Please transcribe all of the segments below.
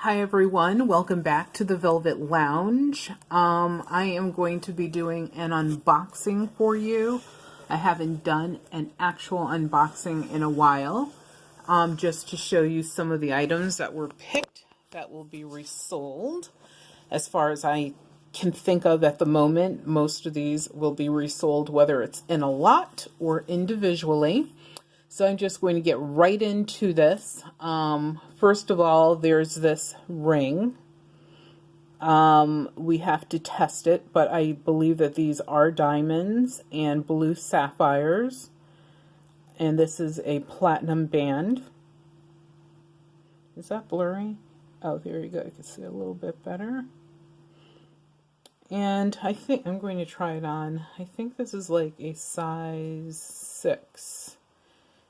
Hi everyone, welcome back to the Velvet Lounge. I am going to be doing an unboxing for you. I haven't done an actual unboxing in a while, just to show you some of the items that were picked that will be resold. As far as I can think of at the moment, most of these will be resold, whether it's in a lot or individually. So I'm just going to get right into this. First of all, there's this ring. We have to test it, but I believe that these are diamonds and blue sapphires. And this is a platinum band. Is that blurry? Oh, there you go. I can see a little bit better. And I think I'm going to try it on. I think this is like a size 6.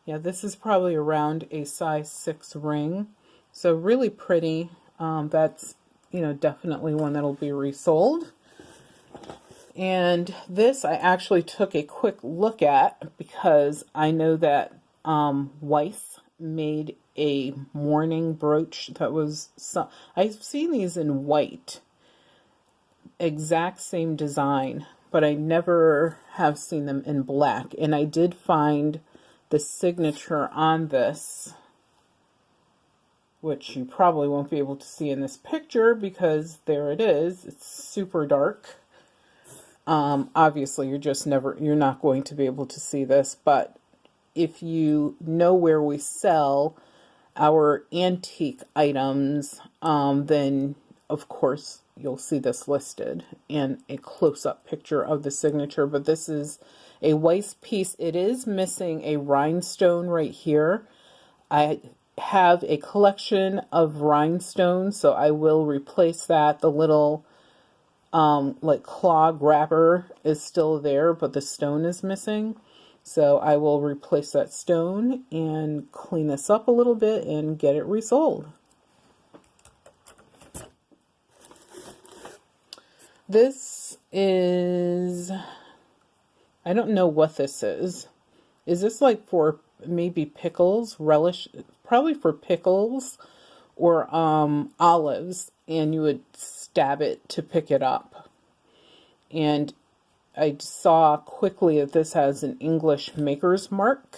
Yeah, this is probably around a size 6 ring. So really pretty. That's, definitely one that'll be resold. And this I actually took a quick look at because I know that Weiss made a mourning brooch that was, I've seen these in white. Exact same design, but I never have seen them in black. And I did find the signature on this, which you probably won't be able to see in this picture because there it is. It's super dark. Obviously you're not going to be able to see this, but if you know where we sell our antique items, then of course you'll see this listed and a close-up picture of the signature. But this is a Weiss piece. It is missing a rhinestone right here. I have a collection of rhinestones, so I will replace that. The little like claw grabber is still there, but the stone is missing. So I will replace that stone and clean this up a little bit and get it resold. This is, I don't know what this is. Is this like for maybe pickles, relish, probably for pickles or olives, and you would stab it to pick it up. And I saw quickly that this has an English maker's mark.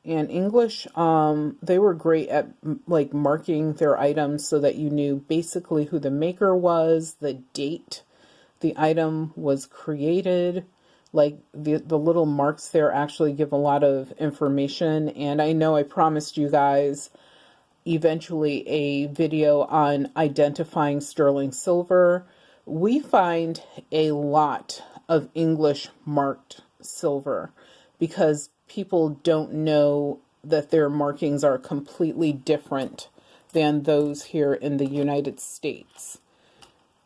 And English, they were great at like marking their items so that you knew basically who the maker was, the date the item was created. Like the little marks there actually give a lot of information. And I know I promised you guys eventually a video on identifying sterling silver. We find a lot of English marked silver because people don't know that their markings are completely different than those here in the United States.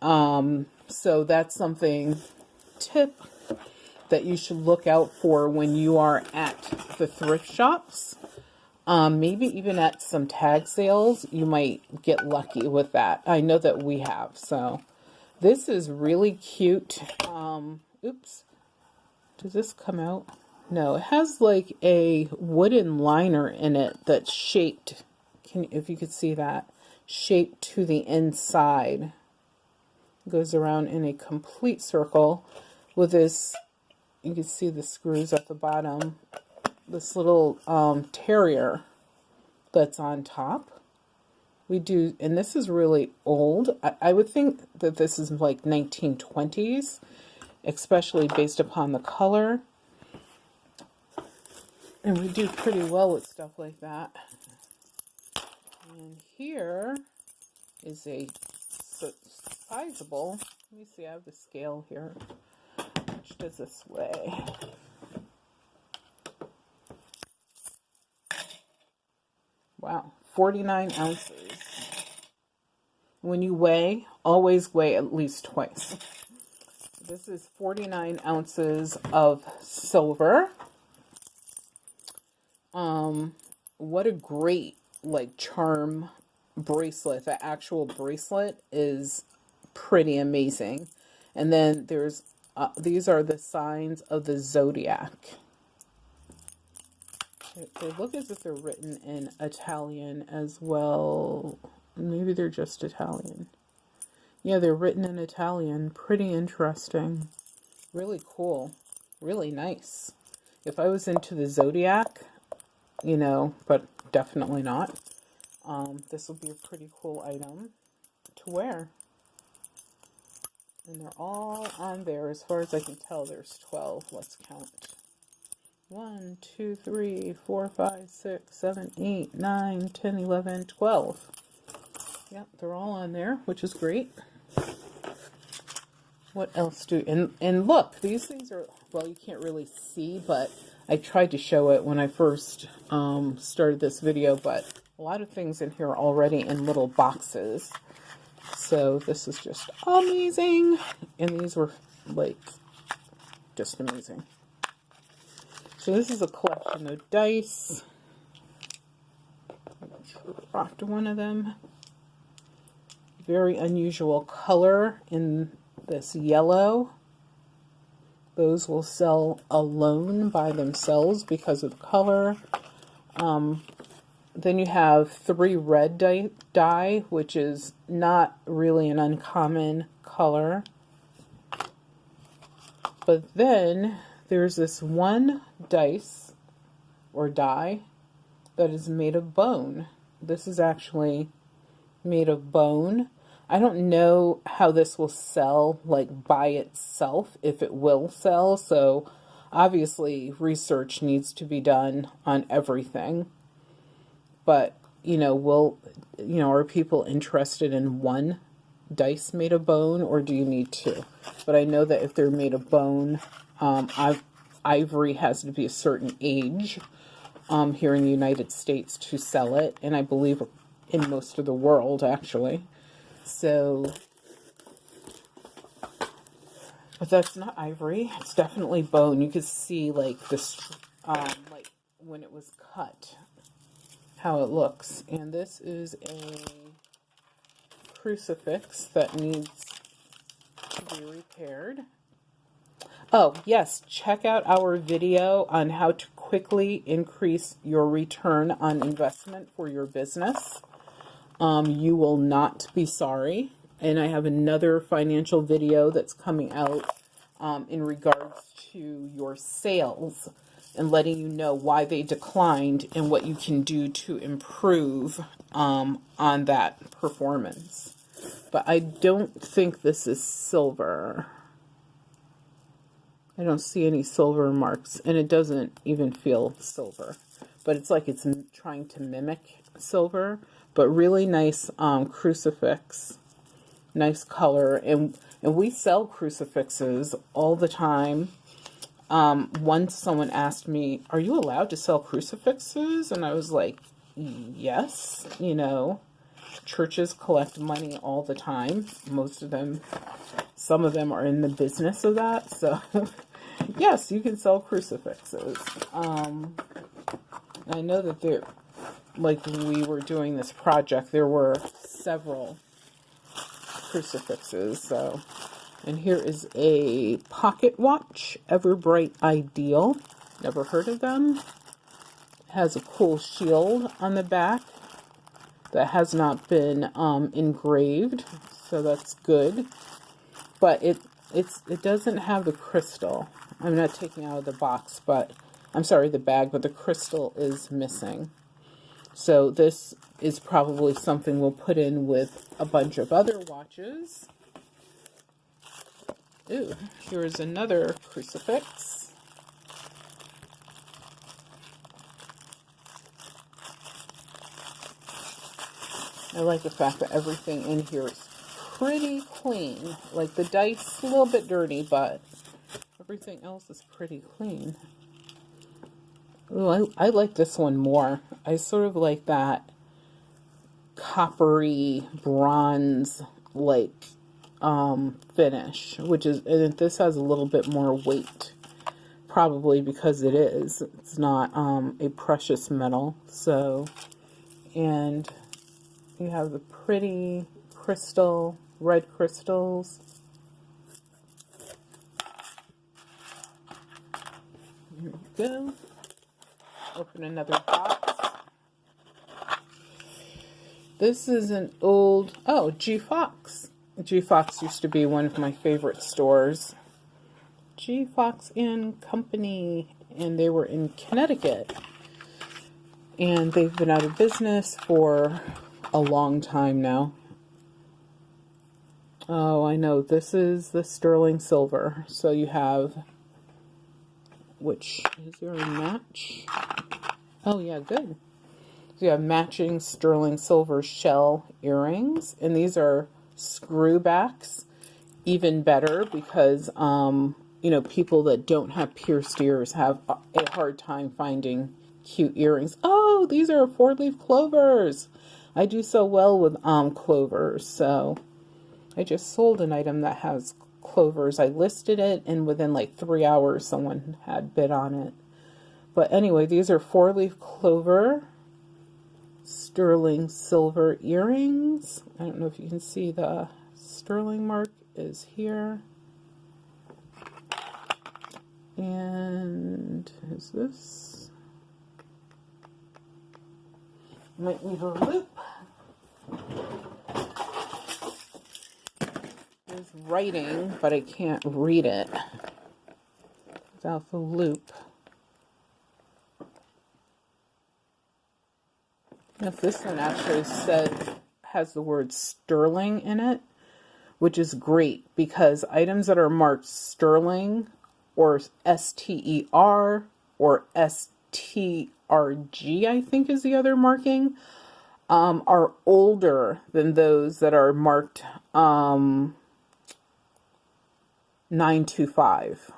So that's something, tip, that you should look out for when you are at the thrift shops. Maybe even at some tag sales, you might get lucky with that. I know that we have. So this is really cute. Oops. Does this come out? No, it has like a wooden liner in it that's shaped. If you could see that, shaped to the inside. It goes around in a complete circle with this. You can see the screws at the bottom. This little terrier that's on top. We do, and this is really old. I would think that this is like 1920s, especially based upon the color. And we do pretty well with stuff like that. And here is a sizable, let me see, I have the scale here, which does this way. Wow, 49 ounces. When you weigh, always weigh at least twice. This is 49 ounces of silver. What a great like charm bracelet. The actual bracelet is pretty amazing. And then there's these are the signs of the zodiac. They look as if they're written in Italian as well. Maybe they're just Italian. Yeah, they're written in Italian. Pretty interesting. Really cool. Really nice. If I was into the zodiac, you know, but definitely not, this would be a pretty cool item to wear. And they're all on there. As far as I can tell, there's 12. Let's count. 1, 2, 3, 4, 5, 6, 7, 8, 9, 10, 11, 12. Yep, they're all on there, which is great. What else and look, these things are, well, you can't really see, but I tried to show it when I first started this video, but a lot of things in here are already in little boxes. So this is just amazing. And these were like just amazing. So this is a collection of dice. Dropped one of them. Very unusual color in this yellow. Those will sell alone by themselves because of the color. Then you have 3 red dye, which is not really an uncommon color. But then there's this one dice or die that is made of bone. This is actually made of bone. I don't know how this will sell, like, by itself, if it will sell. So obviously research needs to be done on everything. But, you know, are people interested in one dice made of bone, or do you need 2? But I know that if they're made of bone, ivory has to be a certain age here in the United States to sell it, and I believe in most of the world, actually. So, but that's not ivory. It's definitely bone. You could see, like, this, like, when it was cut, how it looks. And this is a crucifix that needs to be repaired. Oh, yes, check out our video on how to quickly increase your return on investment for your business. You will not be sorry. And I have another financial video that's coming out in regards to your sales and letting you know why they declined and what you can do to improve on that performance. But I don't think this is silver. I don't see any silver marks, and it doesn't even feel silver. But it's like it's trying to mimic silver. But really nice crucifix. Nice color. And we sell crucifixes all the time. Once someone asked me, are you allowed to sell crucifixes? And I was like, yes. You know, churches collect money all the time. Most of them, some of them are in the business of that. So, yes, you can sell crucifixes. I know that they're, like, we were doing this project, there were several crucifixes. So, and here is a pocket watch, Everbright Ideal. Never heard of them. It has a cool shield on the back that has not been engraved, so that's good. But it doesn't have the crystal. I'm not taking it out of the box, but I'm sorry, the bag, but the crystal is missing. So this is probably something we'll put in with a bunch of other watches. Ooh, here's another crucifix. I like the fact that everything in here is pretty clean. Like the dice, a little bit dirty, but everything else is pretty clean. Ooh, I like this one more. I sort of like that coppery bronze like finish, which is, and this has a little bit more weight, probably because it's not a precious metal. So, and you have the pretty crystal, red crystals. Here we go. open another box. This is an old, oh, G Fox. G Fox used to be one of my favorite stores. G Fox and Company, and they were in Connecticut. And they've been out of business for a long time now. Oh, I know. This is the sterling silver. So you have, which, is there a match? Oh, yeah, good. So you have matching sterling silver shell earrings. And these are screwbacks. Even better because, you know, people that don't have pierced ears have a hard time finding cute earrings. Oh, these are 4-leaf clovers. I do so well with clovers. So I just sold an item that has clovers. I listed it, and within like 3 hours someone had bid on it. But anyway, these are 4-leaf clover sterling silver earrings. I don't know if you can see the sterling mark is here. And is this? Might need a loop. There's writing, but I can't read it without the loop. And if this one actually has the word sterling in it, which is great because items that are marked sterling or STER or STRG, I think is the other marking, are older than those that are marked 925.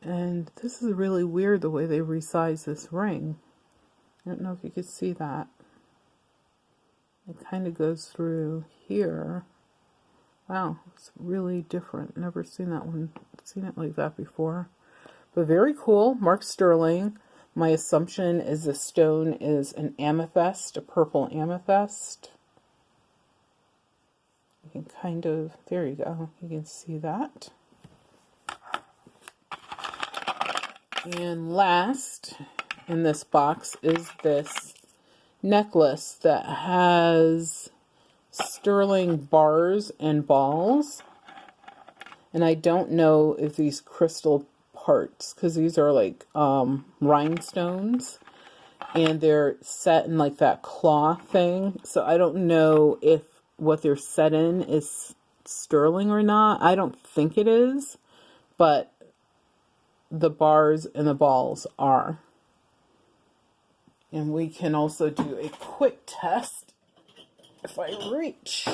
And this is really weird the way they resize this ring. I don't know if you could see that. It kind of goes through here. Wow, it's really different. Never seen that one, seen it like that before. But very cool, marked sterling. My assumption is the stone is an amethyst, a purple amethyst. You can kind of, there you go, you can see that. And last in this box is this necklace that has sterling bars and balls. And I don't know if these crystal parts, because these are like rhinestones, and they're set in like that claw thing. So I don't know if what they're set in is sterling or not. I don't think it is, but the bars and the balls are. And we can also do a quick test if I reach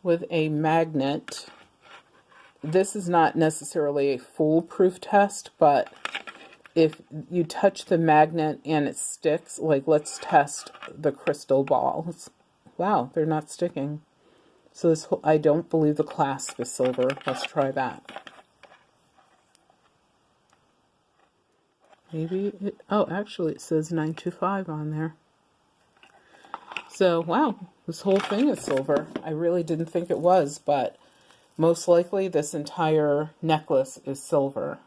with a magnet. This is not necessarily a foolproof test, but if you touch the magnet and it sticks, like let's test the crystal balls. Wow, they're not sticking. So this I don't believe the clasp is silver. Let's try that. Maybe it, oh, actually it says 925 on there. So, wow, this whole thing is silver. I really didn't think it was, but most likely this entire necklace is silver.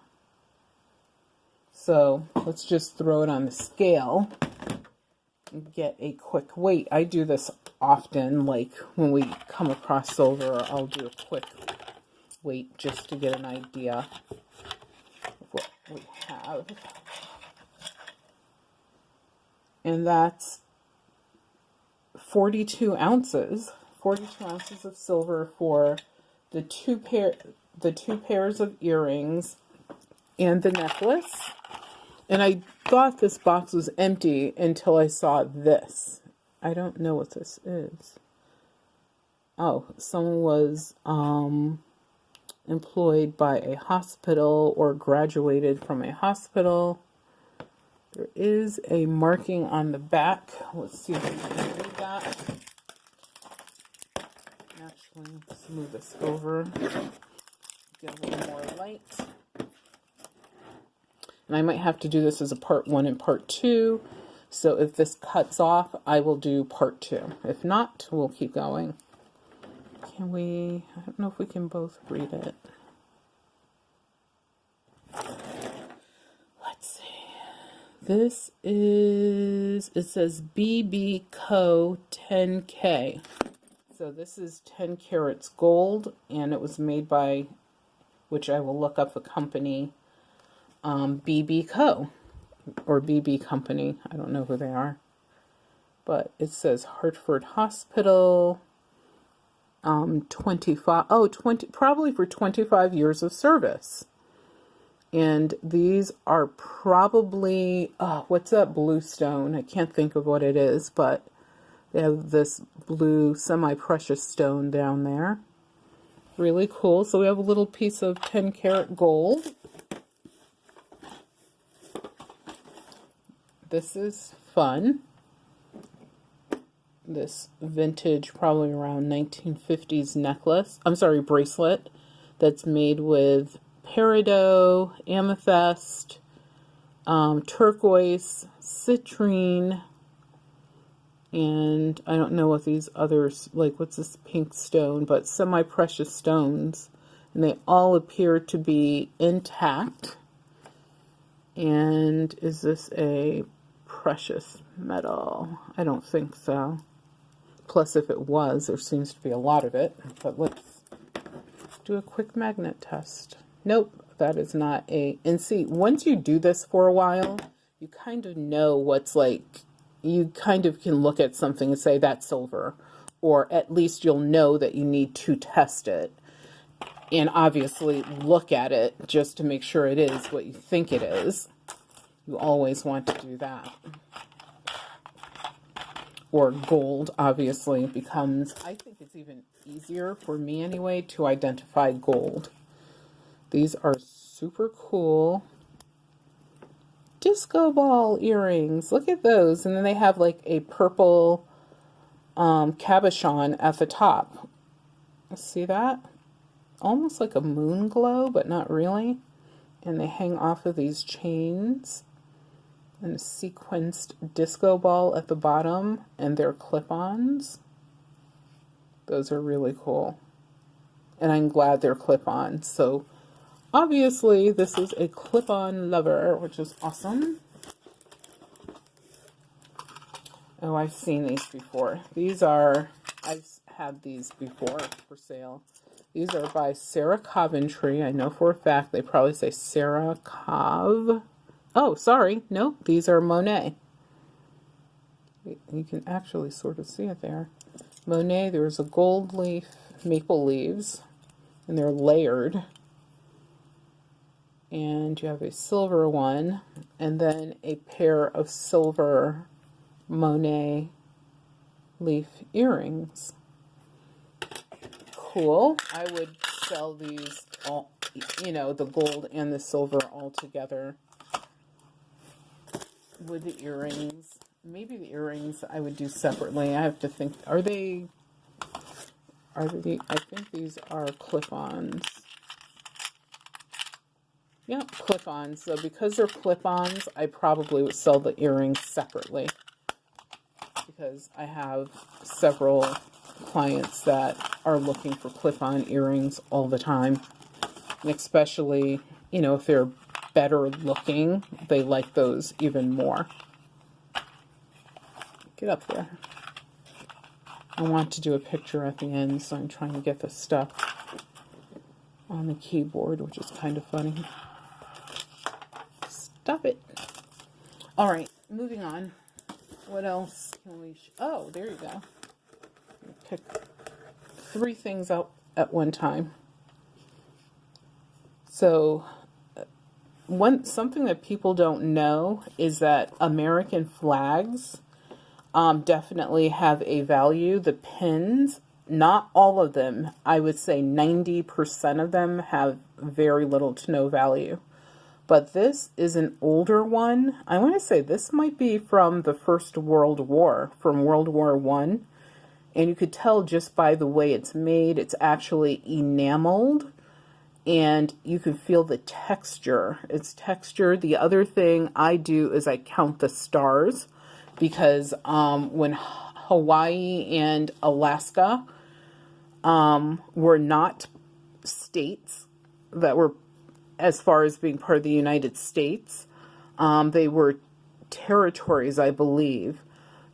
So, let's just throw it on the scale and get a quick weight. I do this often, like when we come across silver, I'll do a quick weight just to get an idea of what we have. And that's 42 ounces. 42 ounces of silver for the two pairs of earrings and the necklace. And I thought this box was empty until I saw this. I don't know what this is. Oh, someone was employed by a hospital or graduated from a hospital. There is a marking on the back. Let's see if we can read that. Actually, let's move this over. Get a little more light. And I might have to do this as a part 1 and part 2. So if this cuts off, I will do part 2. If not, we'll keep going. Can we, I don't know if we can both read it. This is, it says BB Co 10K. So this is 10 carats gold, and it was made by, which I will look up the company, BB Co. or BB Company. I don't know who they are. But it says Hartford Hospital, 25, oh, 20, probably for 25 years of service. And these are probably, what's that blue stone? I can't think of what it is, but they have this blue semi-precious stone down there. Really cool. So we have a little piece of 10 karat gold. This is fun. This vintage, probably around 1950s necklace. I'm sorry, bracelet that's made with peridot, amethyst, turquoise, citrine, and I don't know what these others, like what's this pink stone, but semi-precious stones, and they all appear to be intact. And is this a precious metal? I don't think so. Plus, if it was, there seems to be a lot of it. But let's do a quick magnet test. Nope, that is not a... And see, once you do this for a while, you kind of know what's like... You kind of can look at something and say, that's silver. Or at least you'll know that you need to test it. And obviously look at it just to make sure it is what you think it is. You always want to do that. Or gold, obviously, becomes, I think it's even easier for me anyway to identify gold. These are super cool. Disco ball earrings. Look at those. And then they have like a purple cabochon at the top. See that? Almost like a moon glow, but not really. And they hang off of these chains. And a sequenced disco ball at the bottom, and they're clip-ons. Those are really cool. And I'm glad they're clip-on. So obviously this is a clip-on lover, which is awesome. Oh, I've seen these before. These are, I've had these before for sale. These are by Sarah Coventry. I know for a fact they probably say Sarah Cov. Oh, sorry. No, these are Monet. You can actually sort of see it there. Monet, there's a gold leaf, maple leaves, and they're layered. And you have a silver one, and then a pair of silver Monet leaf earrings. Cool. I would sell these all, you know, the gold and the silver all together. With the earrings. Maybe the earrings I would do separately. I have to think, are they, I think these are clip-ons. Yeah, clip-ons. So because they're clip-ons, I probably would sell the earrings separately. Because I have several clients that are looking for clip-on earrings all the time. And especially, you know, if they're better looking, they like those even more. Get up there. I want to do a picture at the end, so I'm trying to get the stuff on the keyboard, which is kind of funny. Stop it. All right, moving on. What else can we... Oh, there you go. Pick 3 things out at one time. So... something that people don't know is that American flags definitely have a value. The pins, not all of them, I would say 90% of them have very little to no value. But this is an older one. I want to say this might be from the First World War, from World War I. And you could tell just by the way it's made, it's actually enameled. And you can feel the texture. It's textured. The other thing I do is I count the stars, because when Hawaii and Alaska were not states that were, as far as being part of the United States, they were territories, I believe,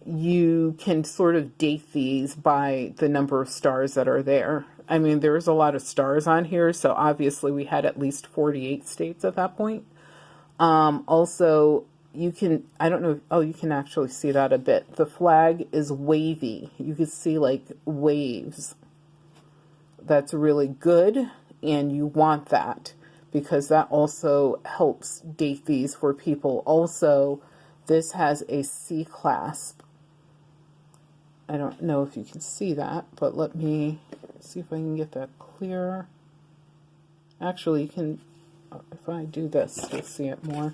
you can sort of date these by the number of stars that are there. I mean, there's a lot of stars on here, so obviously we had at least 48 states at that point. Also, you can, I don't know, oh, you can actually see that a bit. The flag is wavy. You can see like waves. That's really good, and you want that because that also helps date these for people. Also, this has a C clasp. I don't know if you can see that, but let me see if I can get that clear. Actually, you can, if I do this, you'll see it more.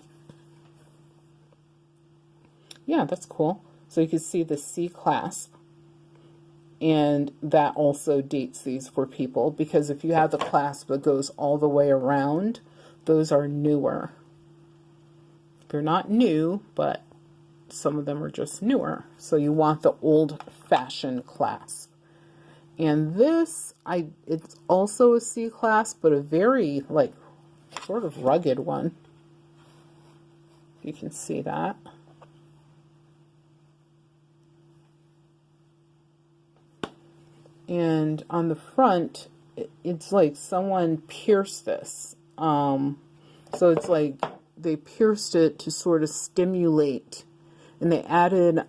Yeah, that's cool. So you can see the C clasp, and that also dates these for people, because if you have the clasp that goes all the way around, those are newer. They're not new, but some of them are just newer. So you want the old-fashioned clasp. And this, it's also a C clasp, but a very, like, sort of rugged one. You can see that. And on the front, it's like someone pierced this. So it's like they pierced it to sort of stimulate, and they added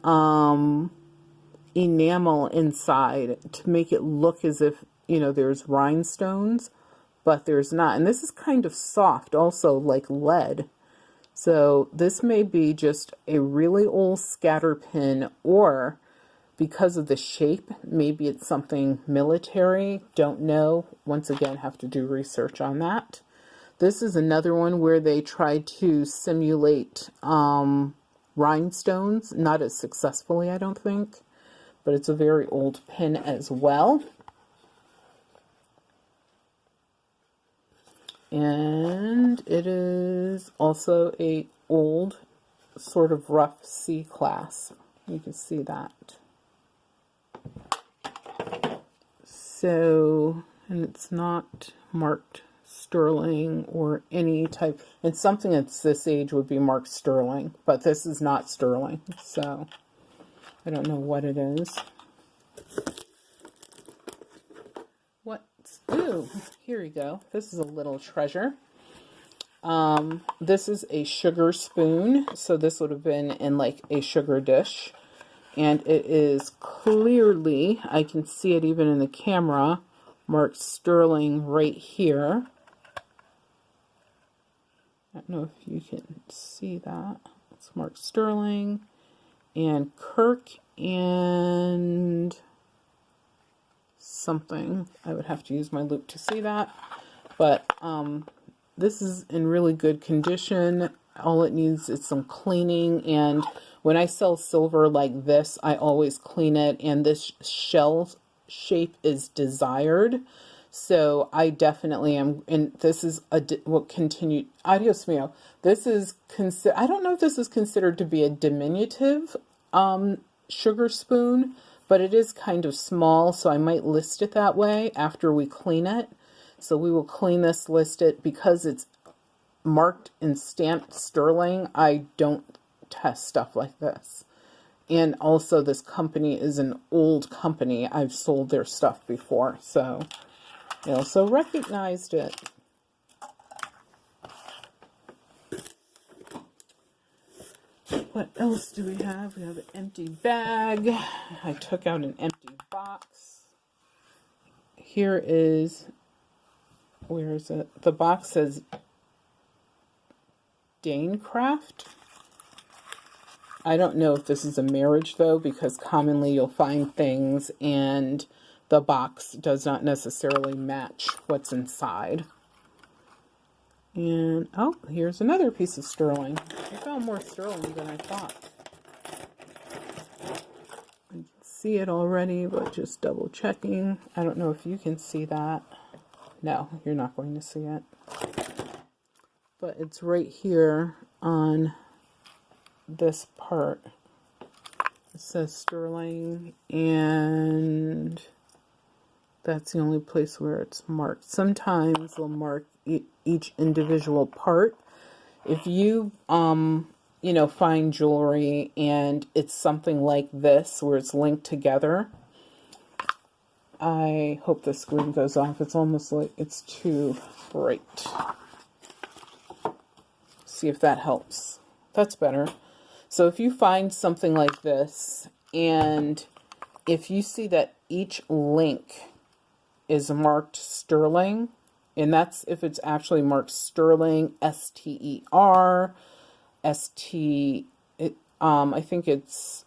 enamel inside to make it look as if, you know, there's rhinestones, but there's not. And this is kind of soft, also like lead. So this may be just a really old scatter pin, or because of the shape, maybe it's something military. Don't know. Once again, have to do research on that. This is another one where they tried to simulate rhinestones. Not as successfully, I don't think. But it's a very old pin as well. And it is also a old sort of rough C clasp. You can see that. So, and it's not marked sterling or any type, and something that's this age would be marked sterling, but this is not sterling, so I don't know what it is. Ooh, here we go. This is a little treasure. This is a sugar spoon, so this would have been in like a sugar dish. And it is clearly, I can see it even in the camera, marked sterling right here. I don't know if you can see that. It's marked sterling and Kirk and something. I would have to use my loupe to see that. But this is in really good condition. All it needs is some cleaning, and when I sell silver like this, I always clean it, and this shell shape is desired. So I definitely am, and this is what continued, adios mio. This is, I don't know if this is considered to be a diminutive sugar spoon, but it is kind of small, so I might list it that way after we clean it. So we will clean this, list it, because it's marked and stamped sterling. I don't test stuff like this. And also this company is an old company. I've sold their stuff before, so I also recognized it. What else do we have? We have an empty bag. I took out an empty box. Here is, where is it? The box says Danecraft. I don't know if this is a marriage though, because commonly you'll find things and the box does not necessarily match what's inside. And, oh, here's another piece of sterling. I found more sterling than I thought. I can see it already, but just double checking. I don't know if you can see that. No, you're not going to see it. But it's right here on this part. It says sterling, and that's the only place where it's marked. Sometimes they'll mark each individual part. If you you know, fine jewelry and it's something like this where it's linked together. I hope the screen goes off. It's almost like it's too bright. See if that helps. That's better. So if you find something like this, and if you see that each link is marked sterling, and that's if it's actually marked sterling, S-T-E-R, S-T, I think it's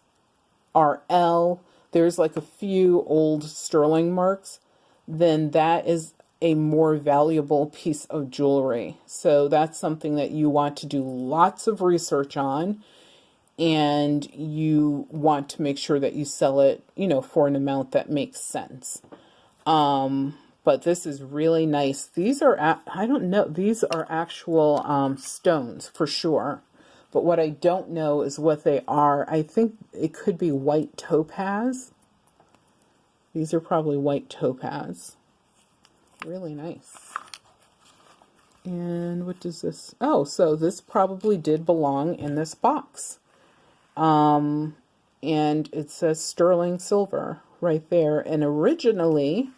RL. There's like a few old sterling marks, then that is a more valuable piece of jewelry. So that's something that you want to do lots of research on, and you want to make sure that you sell it, you know, for an amount that makes sense. But this is really nice. These are, I don't know, these are actual stones for sure. But what I don't know is what they are. I think it could be white topaz. These are probably white topaz. Really nice. And what does this? Oh, so this probably did belong in this box. And it says sterling silver right there. And originally,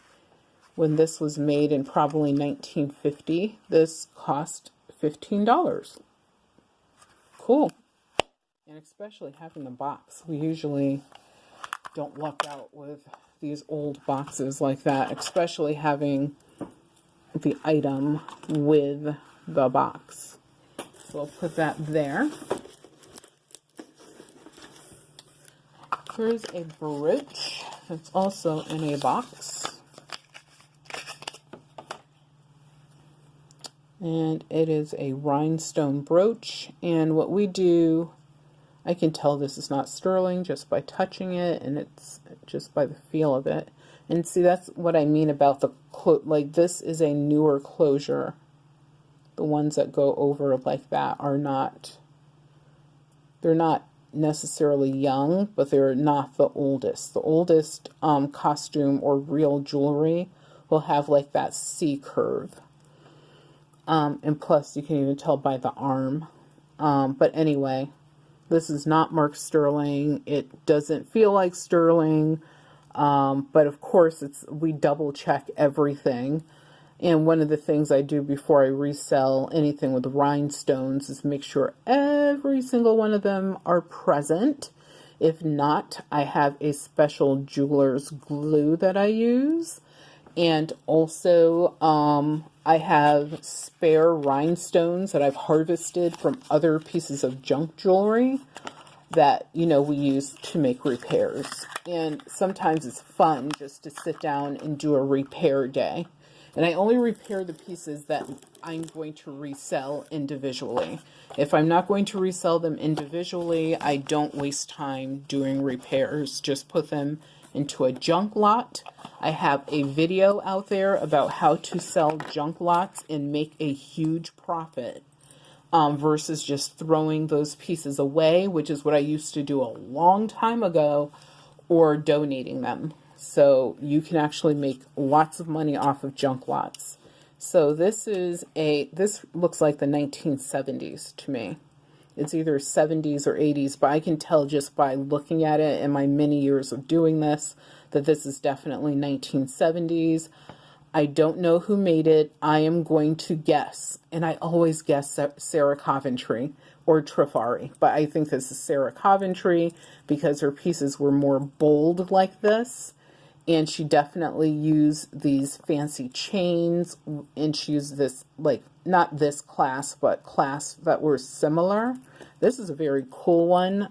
when this was made in probably 1950, this cost $15. Cool. And especially having the box. We usually don't luck out with these old boxes like that, especially having the item with the box. So I'll put that there. Here's a brooch that's also in a box. And it is a rhinestone brooch. And what we do, I can tell this is not sterling just by touching it, and it's just by the feel of it. And see, that's what I mean about the, like, this is a newer closure. The ones that go over like that are not, they're not necessarily young, but they're not the oldest. The oldest costume or real jewelry will have like that C curve. And plus you can even tell by the arm. But anyway, this is not marked sterling. It doesn't feel like sterling. But of course we double check everything. And one of the things I do before I resell anything with rhinestones is make sure every single one of them are present. If not, I have a special jeweler's glue that I use. And also, I have spare rhinestones that I've harvested from other pieces of junk jewelry that, you know, we use to make repairs. And sometimes it's fun just to sit down and do a repair day. And I only repair the pieces that I'm going to resell individually. If I'm not going to resell them individually, I don't waste time doing repairs. Just put them into a junk lot. I have a video out there about how to sell junk lots and make a huge profit versus just throwing those pieces away, which is what I used to do a long time ago, or donating them. So you can actually make lots of money off of junk lots. So this looks like the 1970s to me. It's either 70s or 80s, but I can tell just by looking at it in my many years of doing this that this is definitely 1970s. I don't know who made it. I am going to guess, and I always guess Sarah Coventry or Trifari, but I think this is Sarah Coventry because her pieces were more bold like this. And she definitely used these fancy chains, and she used this, like, not this clasp, but clasps that were similar. This is a very cool one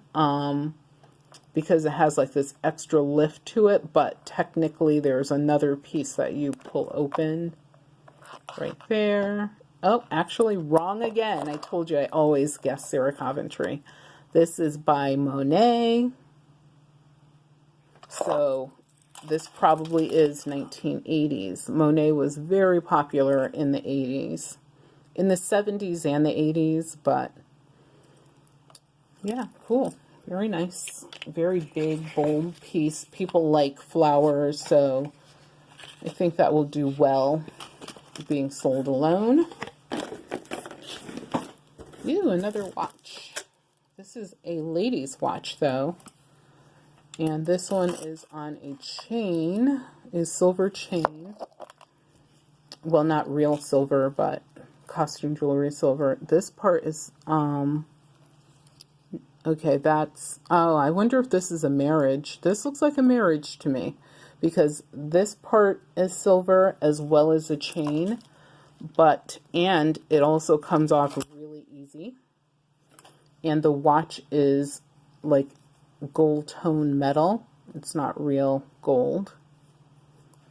because it has like this extra lift to it, but technically there's another piece that you pull open right there. Oh, actually wrong again. I told you I always guess Sarah Coventry. This is by Monet. So this probably is 1980s. Monet was very popular in the 80s, in the 70s and the 80s, but yeah, cool. Very nice. Very big, bold piece. People like flowers, so I think that will do well being sold alone. Ooh, another watch. This is a lady's watch, though. And this one is on a chain, a silver chain. Well, not real silver, but costume jewelry silver. This part is, okay, that's, oh, I wonder if this is a marriage. This looks like a marriage to me, because this part is silver as well as a chain, and it also comes off really easy. And the watch is like gold tone metal. It's not real gold.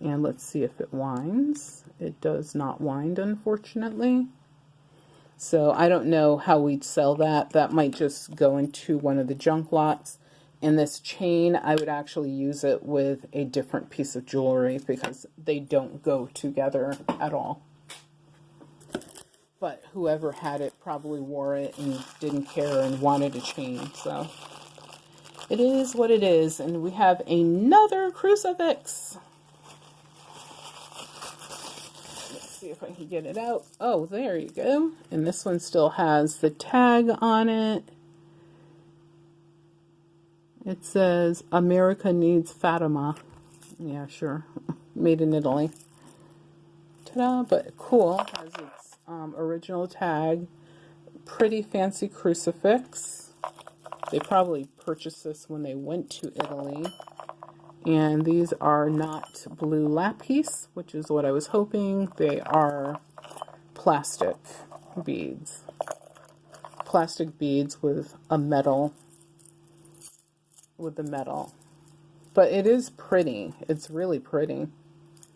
And let's see if it winds. It does not wind, unfortunately. So I don't know how we'd sell that. That might just go into one of the junk lots. And this chain, I would actually use it with a different piece of jewelry because they don't go together at all. But whoever had it probably wore it and didn't care and wanted a chain. So it is what it is. And we have another crucifix. Let's see if I can get it out. Oh, there you go. And this one still has the tag on it. It says, America needs Fatima. Yeah, sure. Made in Italy. Ta-da, but cool. Has its original tag. Pretty fancy crucifix. They probably purchased this when they went to Italy. And these are not blue lapis, which is what I was hoping. They are plastic beads. Plastic beads with a metal. With the metal. But it is pretty. It's really pretty.